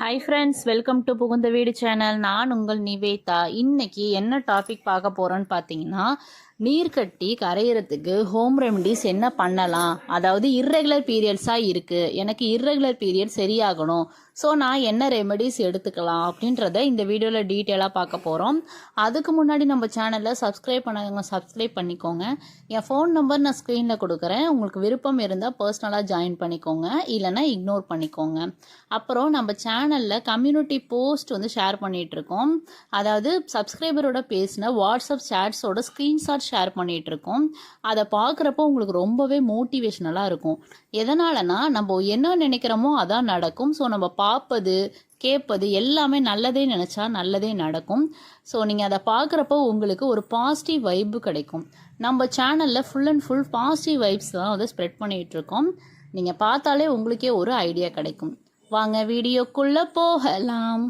Hi friends, welcome to புகுந்த வீடு channel. நான் உங்கள் நிவேதா. இன்னைக்கு என்ன டாபிக் பார்க்க போகிறோன்னு பார்த்தீங்கன்னா, நீர்க்கட்டி கரையிறதுக்கு ஹோம் ரெமடிஸ் என்ன பண்ணலாம், அதாவது இர்ரெகுலர் பீரியட்ஸாக இருக்குது, எனக்கு இர்ரெகுலர் பீரியட் சரியாகணும், ஸோ நான் என்ன ரெமெடிஸ் எடுத்துக்கலாம் அப்படின்றத இந்த வீடியோவில் டீட்டெயிலாக பார்க்க போகிறோம். அதுக்கு முன்னாடி நம்ம சேனலில் சப்ஸ்கிரைப் பண்ணாதவங்க சப்ஸ்கிரைப் பண்ணிக்கோங்க. என் ஃபோன் நம்பர் நான் ஸ்க்ரீனில் கொடுக்குறேன். உங்களுக்கு விருப்பம் இருந்தால் பர்சனலாக ஜாயின் பண்ணிக்கோங்க, இல்லைனா இக்னோர் பண்ணிக்கோங்க. அப்புறம் நம்ம சேனலில் கம்யூனிட்டி போஸ்ட் வந்து ஷேர் பண்ணிகிட்ருக்கோம். அதாவது சப்ஸ்கிரைபரோட பேசின வாட்ஸ்அப் சேட்ஸோட ஸ்க்ரீன்ஷாட் ஷேர் பண்ணிகிட்ருக்கோம். அதை பார்க்குறப்போ உங்களுக்கு ரொம்பவே மோட்டிவேஷ்னலாக இருக்கும். எதனாலனா நம்ம என்ன நினைக்கிறோமோ அதான் நடக்கும். ஸோ நம்ம பார்ப்பது கேட்பது எல்லாமே நல்லதே நினச்சா நல்லதே நடக்கும். ஸோ நீங்கள் அதை பார்க்குறப்போ உங்களுக்கு ஒரு பாசிட்டிவ் வைப்பு கிடைக்கும். நம்ம சேனலில் full and full positive vibes தான் வந்து ஸ்ப்ரெட் பண்ணிகிட்ருக்கோம். நீங்கள் பார்த்தாலே உங்களுக்கே ஒரு ஐடியா கிடைக்கும். வாங்க வீடியோக்குள்ளே போகலாம்.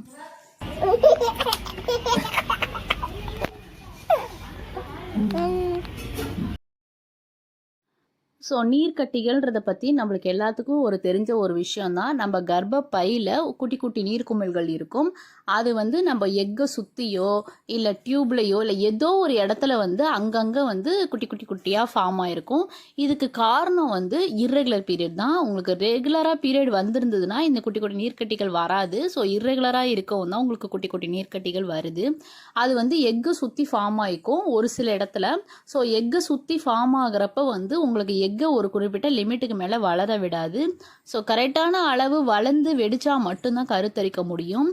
ஸோ நீர்க்கட்டிகள்ன்றதை பற்றி நம்மளுக்கு எல்லாத்துக்கும் தெரிஞ்ச ஒரு விஷயந்தான். நம்ம கர்ப்பப்பையில் குட்டி குட்டி நீர்க்குமிழ்கள் இருக்கும். அது வந்து நம்ம எக்கை சுற்றியோ இல்லை டியூப்லையோ இல்லை ஏதோ ஒரு இடத்துல வந்து அங்கங்கே வந்து குட்டி குட்டி குட்டியாக ஃபார்ம் ஆகிருக்கும். இதுக்கு காரணம் வந்து இர்ரெகுலர் பீரியட் தான். உங்களுக்கு ரெகுலராக பீரியட் வந்திருந்ததுன்னா இந்த குட்டி குட்டி நீர்க்கட்டிகள் வராது. ஸோ இர்ரெகுலராக இருக்கவும் தான் உங்களுக்கு குட்டி குட்டி நீர்க்கட்டிகள் வருது. அது வந்து எக்கை சுற்றி ஃபார்ம் ஆகிக்கும் ஒரு சில இடத்துல. ஸோ எக்கை சுற்றி ஃபார்ம் ஆகிறப்ப வந்து உங்களுக்கு எக்கை ஒரு குறிப்பிட்ட லிமிட்டுக்கு மேலே வளர விடாது. ஸோ கரெக்டான அளவு வளர்ந்து வெடிச்சா மட்டும்தான் கருத்தரிக்க முடியும்.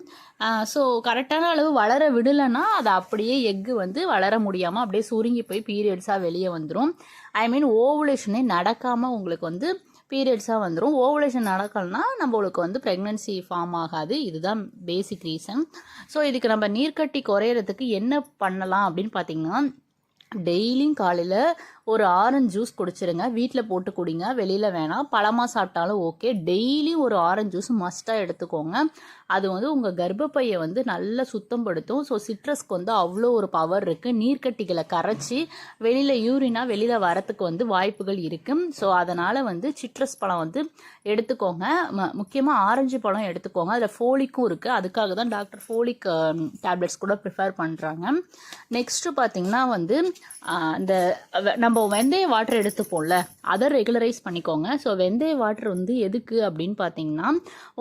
ஸோ கரெக்டான அளவு வளர விடலைன்னா அது அப்படியே எக்கு வந்து வளர முடியாமல் அப்படியே சுருங்கி போய் பீரியட்ஸாக வெளியே வந்துடும். ஐ மீன் ஓவுலேஷனே நடக்காமல் உங்களுக்கு வந்து பீரியட்ஸாக வந்துடும். ஓவுலேஷன் நடக்கலைன்னா நம்மளுக்கு வந்து ப்ரெக்னன்சி ஃபார்ம் ஆகாது. இதுதான் பேசிக் ரீசன். ஸோ இதுக்கு நம்ம நீர்க்கட்டி குறையிறதுக்கு என்ன பண்ணலாம் அப்படின்னு பார்த்தீங்கன்னா, டெய்லியும் காலையில் ஒரு ஆரஞ்சு ஜூஸ் குடிச்சிருங்க. வீட்டில் போட்டு குடிங்க, வெளியில் வேணாம். பழமாக சாப்பிட்டாலும் ஓகே. டெய்லியும் ஒரு ஆரஞ்சு ஜூஸ் மஸ்ட்டாக எடுத்துக்கோங்க. அது வந்து உங்கள் கர்ப்பப்பையை வந்து நல்லா சுத்தப்படுத்தும். ஸோ சிட்ரஸ்க்கு வந்து அவ்வளோ ஒரு பவர் இருக்குது. நீர்க்கட்டிகளை கரைச்சி வெளியில் யூரினாக வெளியில் வரத்துக்கு வந்து வாய்ப்புகள் இருக்குது. ஸோ அதனால் வந்து சிட்ரஸ் பழம் வந்து எடுத்துக்கோங்க. முக்கியமாக ஆரஞ்சு பழம் எடுத்துக்கோங்க. அதில் ஃபோலிக்கும் இருக்குது. அதுக்காக தான் டாக்டர் ஃபோலிக் டேப்லெட்ஸ் கூட ப்ரிஃபர் பண்ணுறாங்க. நெக்ஸ்ட்டு பார்த்திங்கன்னா வந்து இந்த நம்ம வெந்தய வாட்டர் எடுத்துப்போம்ல, அதை ரெகுலரைஸ் பண்ணிக்கோங்க. ஸோ வெந்தய வாட்டர் வந்து எதுக்கு அப்படின்னு பார்த்தீங்கன்னா,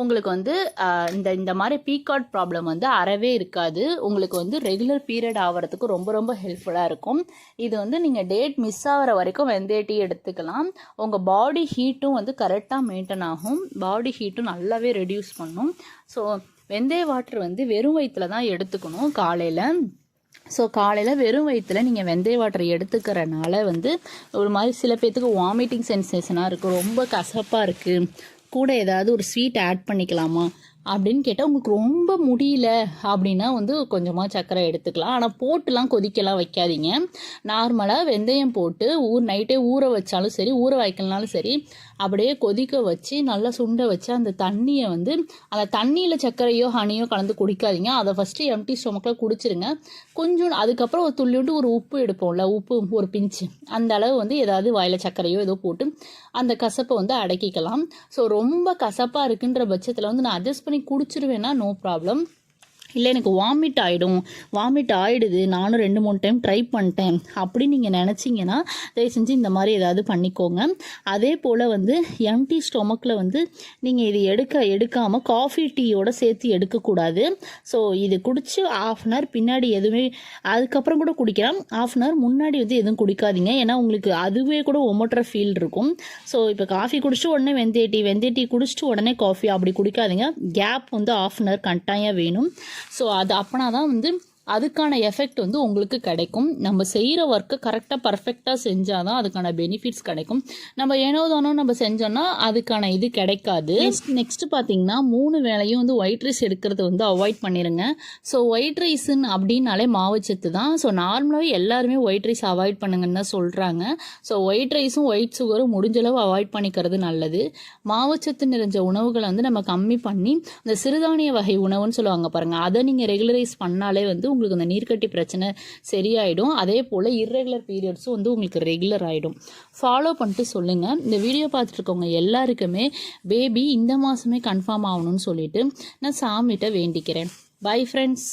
உங்களுக்கு வந்து இந்த மாதிரி பீகாட் ப்ராப்ளம் வந்து அறவே இருக்காது. உங்களுக்கு வந்து ரெகுலர் பீரியட் ஆகிறதுக்கு ரொம்ப ரொம்ப ஹெல்ப்ஃபுல்லாக இருக்கும். இது வந்து நீங்கள் டேட் மிஸ் ஆகிற வரைக்கும் வெந்தய டீ எடுத்துக்கலாம். உங்கள் பாடி ஹீட்டும் வந்து கரெக்டாக மெயின்டைன் ஆகும். பாடி ஹீட்டும் நல்லாவே ரெடியூஸ் பண்ணும். ஸோ வெந்தய வாட்டர் வந்து வெறும் வயிற்றுல தான் எடுத்துக்கணும் காலையில். ஸோ காலையில் வெறும் வயிற்றில் நீங்கள் வெந்தய வாட்டர் எடுத்துக்கிறனால வந்து ஒரு மாதிரி சில பேர்த்துக்கு வாமிட்டிங் சென்சேஷனாக இருக்குது, ரொம்ப கசப்பாக இருக்குது, கூட ஏதாவது ஒரு ஸ்வீட் ஆட் பண்ணிக்கலாமா அப்படின்னு கேட்டால், உங்களுக்கு ரொம்ப முடியல அப்படின்னா வந்து கொஞ்சமாக சர்க்கரை எடுத்துக்கலாம். ஆனால் போட்டுலாம் கொதிக்கலாம் வைக்காதீங்க. நார்மலாக வெந்தயம் போட்டு நைட்டே ஊற வச்சாலும் சரி, ஊற வைக்கலனாலும் சரி, அப்படியே கொதிக்க வச்சு நல்லா சுண்ட வச்சு அந்த தண்ணியை வந்து அந்த தண்ணியில் சர்க்கரையோ ஹனியோ கலந்து குடிக்காதீங்க. அதை ஃபஸ்ட்டு எம்டி ஸ்டொமக்கில் குடிச்சிருங்க. கொஞ்சம் அதுக்கப்புறம் ஒரு துள்ளிவிட்டு ஒரு உப்பு எடுப்போம்ல, உப்பு ஒரு பிஞ்சு, அந்த அளவு வந்து ஏதாவது வாயில் சர்க்கரையோ ஏதோ போட்டு அந்த கசப்பை வந்து அடக்கிக்கலாம். ஸோ ரொம்ப கசப்பாக இருக்குன்ற பட்சத்தில் வந்து நான் அட்ஜஸ்ட் பண்ணி குடிச்சிருவேன்னா நோ ப்ராப்ளம். இல்லை எனக்கு வாமிட் ஆகிடுது, நானும் 2-3 டைம் ட்ரை பண்ணிட்டேன் அப்படின்னு நீங்கள் நினச்சிங்கன்னா தயவு செஞ்சு இந்த மாதிரி ஏதாவது பண்ணிக்கோங்க. அதே போல் வந்து எம்டி ஸ்டொமக்கில் வந்து நீங்கள் இது எடுக்காமல் காஃபி டீயோட சேர்த்து எடுக்கக்கூடாது. ஸோ இது குடித்து ½ hour பின்னாடி எதுவுமே, அதுக்கப்புறம் கூட குடிக்கலாம், ½ hour முன்னாடி வந்து எதுவும் குடிக்காதீங்க. ஏன்னா உங்களுக்கு அதுவே கூட ஒமட்டுற ஃபீல் இருக்கும். ஸோ இப்போ காஃபி குடிச்சிட்டு உடனே வெந்தய டீ குடிச்சிட்டு உடனே காஃபி அப்படி குடிக்காதீங்க. கேப் வந்து ½ hour கட்டாயம் வேணும். ஸோ அது அப்பனா தான் வந்து அதுக்கான எஃபெக்ட் வந்து உங்களுக்கு கிடைக்கும். நம்ம செய்கிற ஒர்க்கு கரெக்டாக பர்ஃபெக்டாக செஞ்சால் தான் அதுக்கான பெனிஃபிட்ஸ் கிடைக்கும். நம்ம ஏனோ தானோ நம்ம செஞ்சோன்னா அதுக்கான இது கிடைக்காது. நெக்ஸ்ட்டு பார்த்தீங்கன்னா 3 வேளையும் வந்து ஒயிட் ரைஸ் எடுக்கிறது வந்து அவாய்ட் பண்ணிடுங்க. ஸோ ஒயிட் ரைஸுன்னு அப்படின்னாலே மாவுச்சத்து தான். ஸோ நார்மலாகவே எல்லாருமே ஒயிட் ரைஸ் அவாய்ட் பண்ணுங்கன்னு தான் சொல்கிறாங்க. ஸோ ஒயிட் ரைஸும் ஒயிட் சுகரும் முடிஞ்சளவு அவாய்ட் பண்ணிக்கிறது நல்லது. மாவுச்சத்து நிறைஞ்ச உணவுகளை வந்து நம்ம கம்மி பண்ணி இந்த சிறுதானிய வகை உணவுன்னு சொல்லுவாங்க பாருங்கள், அதை நீங்கள் ரெகுலரைஸ் பண்ணாலே வந்து உங்களுக்கு அந்த நீர்க்கட்டி பிரச்சனை சரியாயிடும். அதே போல் இர்ரெகுலர் பீரியட்ஸும் வந்து உங்களுக்கு ரெகுலர் ஆகிடும். ஃபாலோ பண்ணிட்டு சொல்லுங்கள். இந்த வீடியோ பார்த்துட்டு இருக்கவங்க எல்லாருக்குமே பேபி இந்த மாதமே கன்ஃபார்ம் ஆகணும்னு சொல்லிட்டு நான் சாமிகிட்ட வேண்டிக்கிறேன். Bye friends.